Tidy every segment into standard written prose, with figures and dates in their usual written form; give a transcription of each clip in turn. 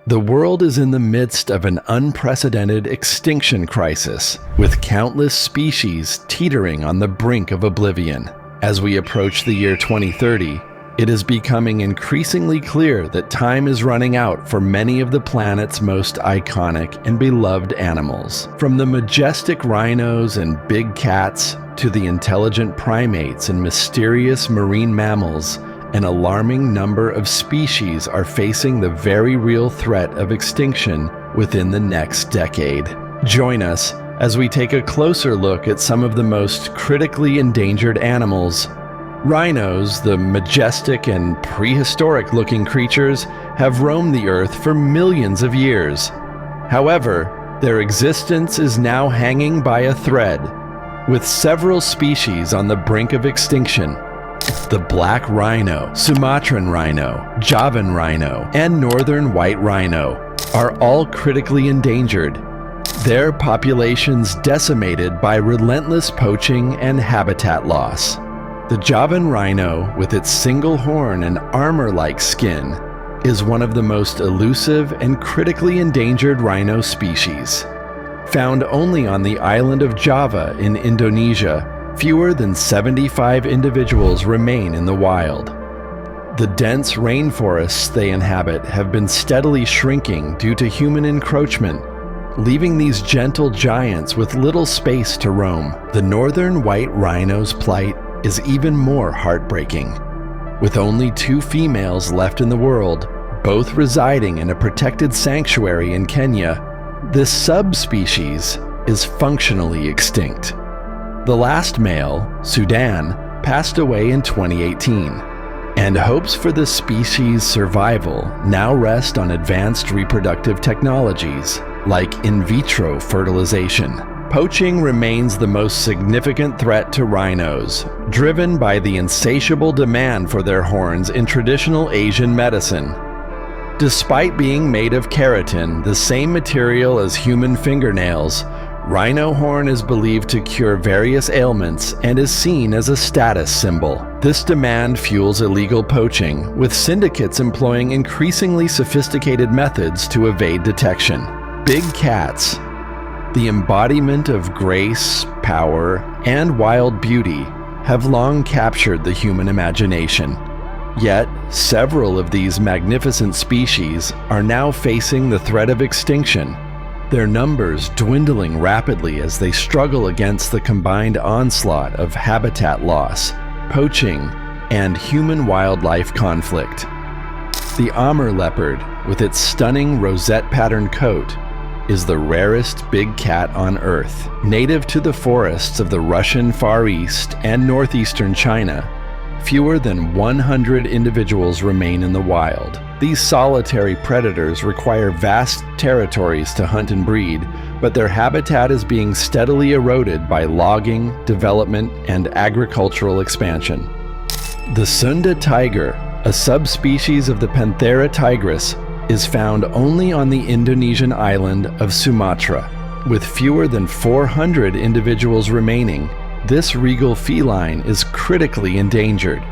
The world is in the midst of an unprecedented extinction crisis, with countless species teetering on the brink of oblivion. As we approach the year 2030, it is becoming increasingly clear that time is running out for many of the planet's most iconic and beloved animals. From the majestic rhinos and big cats to the intelligent primates and mysterious marine mammals, an alarming number of species are facing the very real threat of extinction within the next decade. Join us as we take a closer look at some of the most critically endangered animals. Rhinos, the majestic and prehistoric-looking creatures, have roamed the Earth for millions of years. However, their existence is now hanging by a thread, with several species on the brink of extinction. The black rhino, Sumatran rhino, Javan rhino, and northern white rhino are all critically endangered, their populations decimated by relentless poaching and habitat loss. The Javan rhino, with its single horn and armor-like skin, is one of the most elusive and critically endangered rhino species. Found only on the island of Java in Indonesia, fewer than 75 individuals remain in the wild. The dense rainforests they inhabit have been steadily shrinking due to human encroachment, leaving these gentle giants with little space to roam. The northern white rhino's plight is even more heartbreaking. With only 2 females left in the world, both residing in a protected sanctuary in Kenya, this subspecies is functionally extinct. The last male, Sudan, passed away in 2018, and hopes for the species' survival now rest on advanced reproductive technologies like in vitro fertilization. Poaching remains the most significant threat to rhinos, driven by the insatiable demand for their horns in traditional Asian medicine. Despite being made of keratin, the same material as human fingernails, rhino horn is believed to cure various ailments and is seen as a status symbol. This demand fuels illegal poaching, with syndicates employing increasingly sophisticated methods to evade detection. Big cats, the embodiment of grace, power, and wild beauty, have long captured the human imagination. Yet, several of these magnificent species are now facing the threat of extinction, their numbers dwindling rapidly as they struggle against the combined onslaught of habitat loss, poaching, and human-wildlife conflict. The Amur leopard, with its stunning rosette-patterned coat, is the rarest big cat on Earth. Native to the forests of the Russian Far East and northeastern China, fewer than 100 individuals remain in the wild. These solitary predators require vast territories to hunt and breed, but their habitat is being steadily eroded by logging, development, and agricultural expansion. The Sunda tiger, a subspecies of the Panthera tigris, is found only on the Indonesian island of Sumatra. With fewer than 400 individuals remaining, this regal feline is critically endangered.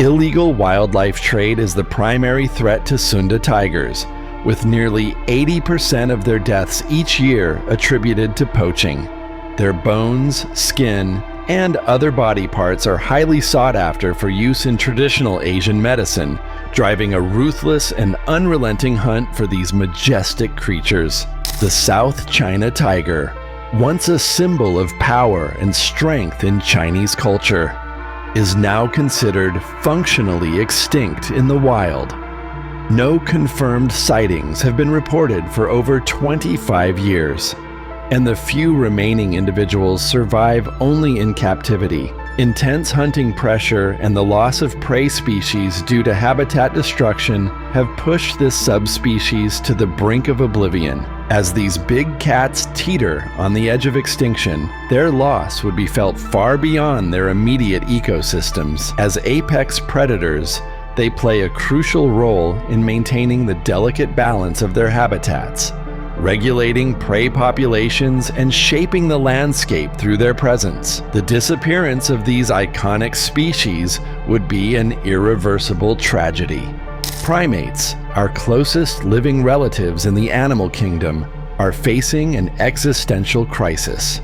Illegal wildlife trade is the primary threat to Sunda tigers, with nearly 80% of their deaths each year attributed to poaching. Their bones, skin, and other body parts are highly sought after for use in traditional Asian medicine, driving a ruthless and unrelenting hunt for these majestic creatures. The South China tiger, once a symbol of power and strength in Chinese culture, is now considered functionally extinct in the wild. No confirmed sightings have been reported for over 25 years, and the few remaining individuals survive only in captivity. Intense hunting pressure and the loss of prey species due to habitat destruction have pushed this subspecies to the brink of oblivion. As these big cats teeter on the edge of extinction, their loss would be felt far beyond their immediate ecosystems. As apex predators, they play a crucial role in maintaining the delicate balance of their habitats, regulating prey populations and shaping the landscape through their presence. The disappearance of these iconic species would be an irreversible tragedy. Primates, our closest living relatives in the animal kingdom, are facing an existential crisis.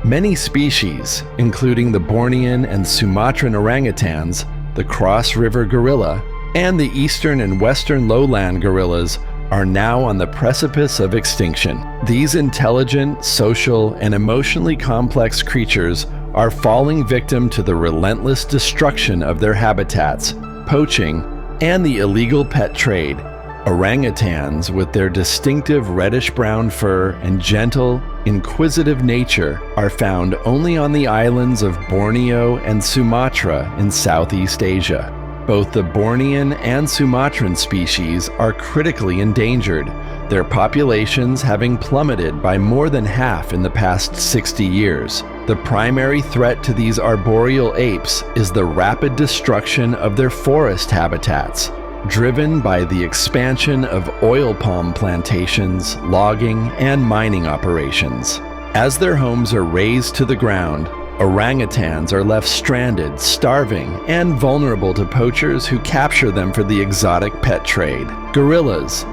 Many species, including the Bornean and Sumatran orangutans, the cross-river gorilla, and the eastern and western lowland gorillas, are now on the precipice of extinction. These intelligent, social, and emotionally complex creatures are falling victim to the relentless destruction of their habitats, poaching, and the illegal pet trade. Orangutans, with their distinctive reddish-brown fur and gentle, inquisitive nature, are found only on the islands of Borneo and Sumatra in Southeast Asia. Both the Bornean and Sumatran species are critically endangered, their populations having plummeted by more than half in the past 60 years. The primary threat to these arboreal apes is the rapid destruction of their forest habitats, driven by the expansion of oil palm plantations, logging, and mining operations. As their homes are razed to the ground, orangutans are left stranded, starving, and vulnerable to poachers who capture them for the exotic pet trade. Gorillas,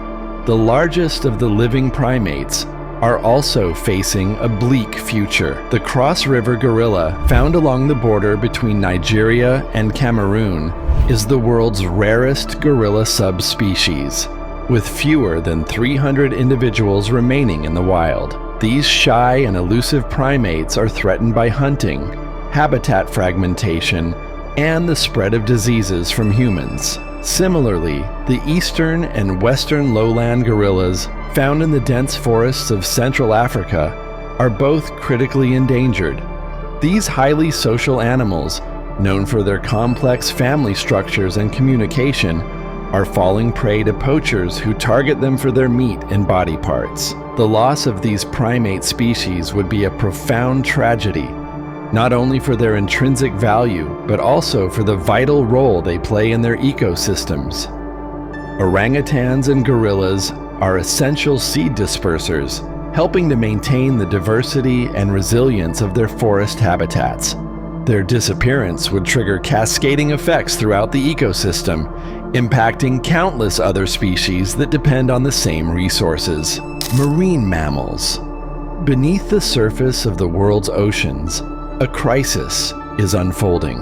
the largest of the living primates, are also facing a bleak future. The cross-river gorilla, found along the border between Nigeria and Cameroon, is the world's rarest gorilla subspecies, with fewer than 300 individuals remaining in the wild. These shy and elusive primates are threatened by hunting, habitat fragmentation, and the spread of diseases from humans. Similarly, the eastern and western lowland gorillas, found in the dense forests of Central Africa, are both critically endangered. These highly social animals, known for their complex family structures and communication, are falling prey to poachers who target them for their meat and body parts. The loss of these primate species would be a profound tragedy, not only for their intrinsic value, but also for the vital role they play in their ecosystems. Orangutans and gorillas are essential seed dispersers, helping to maintain the diversity and resilience of their forest habitats. Their disappearance would trigger cascading effects throughout the ecosystem, impacting countless other species that depend on the same resources. Marine mammals. Beneath the surface of the world's oceans, a crisis is unfolding.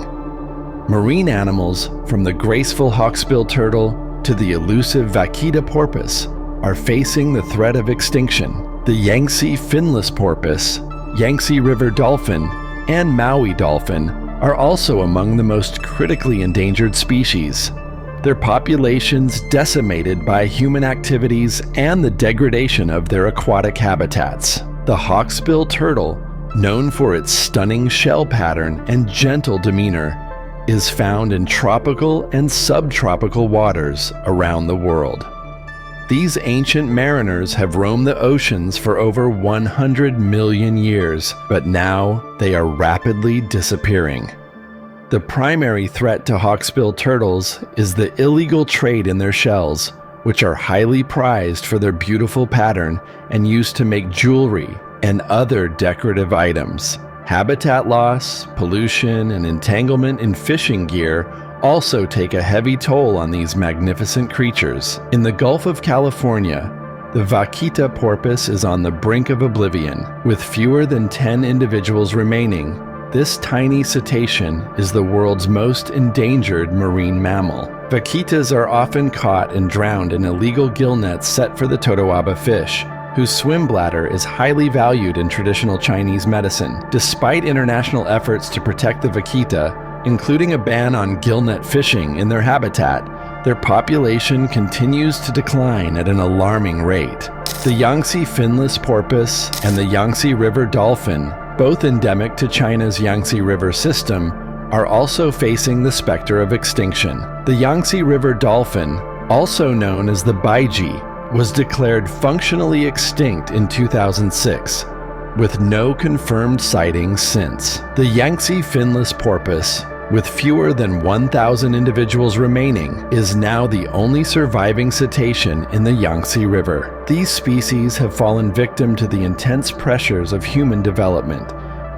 Marine animals, from the graceful hawksbill turtle to the elusive vaquita porpoise, are facing the threat of extinction. The Yangtze finless porpoise, Yangtze River dolphin, and Maui dolphin are also among the most critically endangered species. Their populations decimated by human activities and the degradation of their aquatic habitats. The hawksbill turtle, known for its stunning shell pattern and gentle demeanor, is found in tropical and subtropical waters around the world. These ancient mariners have roamed the oceans for over 100 million years, but now they are rapidly disappearing. The primary threat to hawksbill turtles is the illegal trade in their shells, which are highly prized for their beautiful pattern and used to make jewelry and other decorative items. Habitat loss, pollution, and entanglement in fishing gear also take a heavy toll on these magnificent creatures. In the Gulf of California, the vaquita porpoise is on the brink of oblivion. With fewer than 10 individuals remaining, this tiny cetacean is the world's most endangered marine mammal. Vaquitas are often caught and drowned in illegal gill nets set for the totoaba fish, whose swim bladder is highly valued in traditional Chinese medicine. Despite international efforts to protect the vaquita, including a ban on gillnet fishing in their habitat, their population continues to decline at an alarming rate. The Yangtze finless porpoise and the Yangtze River dolphin, both endemic to China's Yangtze River system, are also facing the specter of extinction. The Yangtze River dolphin, also known as the baiji, was declared functionally extinct in 2006, with no confirmed sightings since. The Yangtze finless porpoise, with fewer than 1,000 individuals remaining, is now the only surviving cetacean in the Yangtze River. These species have fallen victim to the intense pressures of human development,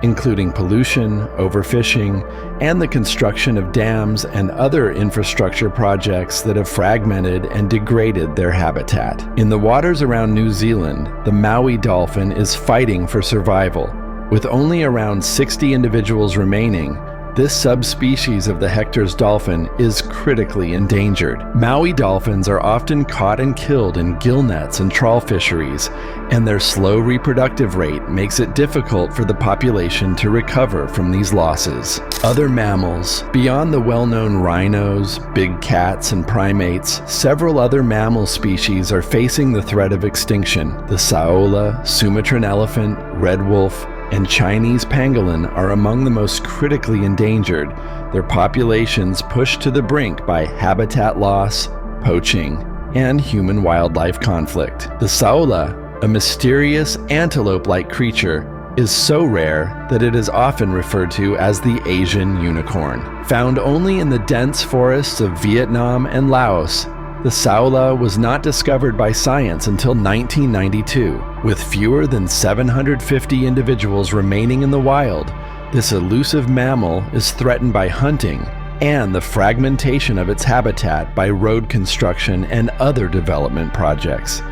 including pollution, overfishing, and the construction of dams and other infrastructure projects that have fragmented and degraded their habitat. In the waters around New Zealand, the Maui dolphin is fighting for survival. With only around 60 individuals remaining, this subspecies of the Hector's dolphin is critically endangered. Maui dolphins are often caught and killed in gill nets and trawl fisheries, and their slow reproductive rate makes it difficult for the population to recover from these losses. Other mammals, beyond the well-known rhinos, big cats, and primates, several other mammal species are facing the threat of extinction. The saola, Sumatran elephant, red wolf, and Chinese pangolin are among the most critically endangered, their populations pushed to the brink by habitat loss, poaching, and human-wildlife conflict. The saola, a mysterious antelope-like creature, is so rare that it is often referred to as the Asian unicorn. Found only in the dense forests of Vietnam and Laos, the saola was not discovered by science until 1992. With fewer than 750 individuals remaining in the wild, this elusive mammal is threatened by hunting and the fragmentation of its habitat by road construction and other development projects.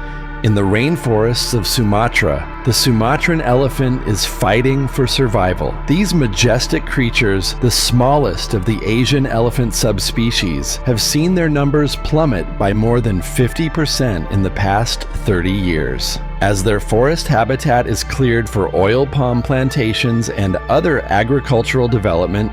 In the rainforests of Sumatra, the Sumatran elephant is fighting for survival. These majestic creatures, the smallest of the Asian elephant subspecies, have seen their numbers plummet by more than 50% in the past 30 years. As their forest habitat is cleared for oil palm plantations and other agricultural development,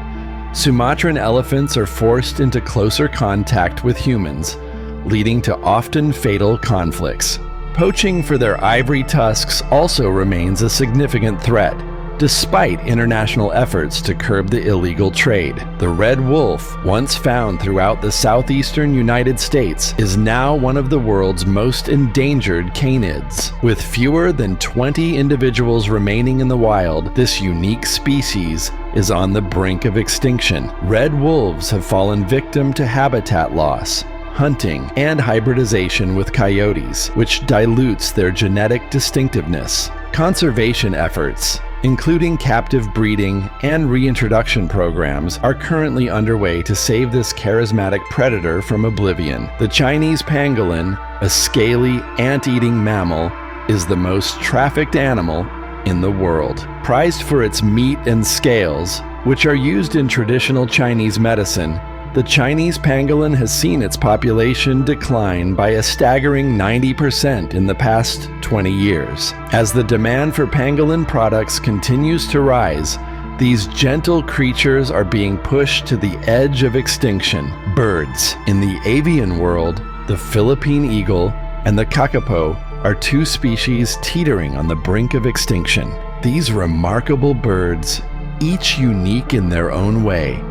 Sumatran elephants are forced into closer contact with humans, leading to often fatal conflicts. Poaching for their ivory tusks also remains a significant threat, despite international efforts to curb the illegal trade. The red wolf, once found throughout the southeastern United States, is now one of the world's most endangered canids. With fewer than 20 individuals remaining in the wild, this unique species is on the brink of extinction. Red wolves have fallen victim to habitat loss, hunting, and hybridization with coyotes, which dilutes their genetic distinctiveness. Conservation efforts, including captive breeding and reintroduction programs, are currently underway to save this charismatic predator from oblivion. The Chinese pangolin, a scaly, ant-eating mammal, is the most trafficked animal in the world. Prized for its meat and scales, which are used in traditional Chinese medicine, the Chinese pangolin has seen its population decline by a staggering 90% in the past 20 years. As the demand for pangolin products continues to rise, these gentle creatures are being pushed to the edge of extinction. Birds. In the avian world, the Philippine eagle and the kakapo are two species teetering on the brink of extinction. These remarkable birds, each unique in their own way,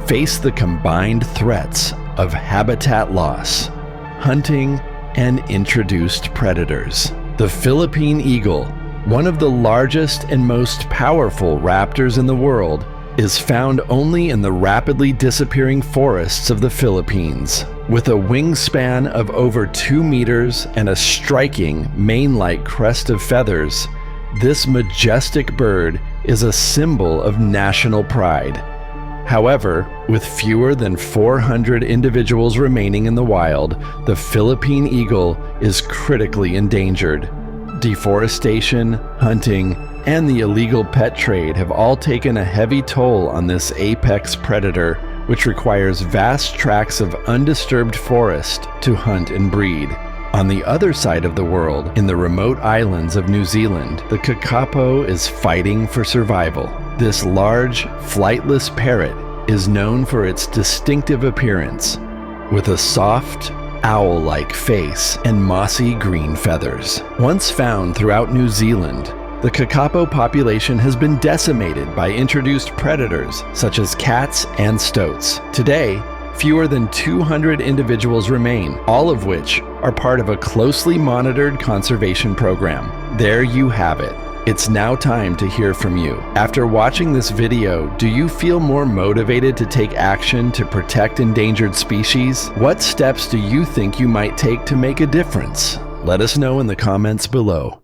face the combined threats of habitat loss, hunting, and introduced predators. The Philippine eagle, one of the largest and most powerful raptors in the world, is found only in the rapidly disappearing forests of the Philippines. With a wingspan of over 2 meters and a striking mane-like crest of feathers, this majestic bird is a symbol of national pride. However, with fewer than 400 individuals remaining in the wild, the Philippine eagle is critically endangered. Deforestation, hunting, and the illegal pet trade have all taken a heavy toll on this apex predator, which requires vast tracts of undisturbed forest to hunt and breed. On the other side of the world, in the remote islands of New Zealand, the kakapo is fighting for survival. This large, flightless parrot is known for its distinctive appearance, with a soft, owl-like face and mossy green feathers. Once found throughout New Zealand, the kakapo population has been decimated by introduced predators such as cats and stoats. Today, fewer than 200 individuals remain, all of which are part of a closely monitored conservation program. There you have it. It's now time to hear from you. After watching this video, do you feel more motivated to take action to protect endangered species? What steps do you think you might take to make a difference? Let us know in the comments below.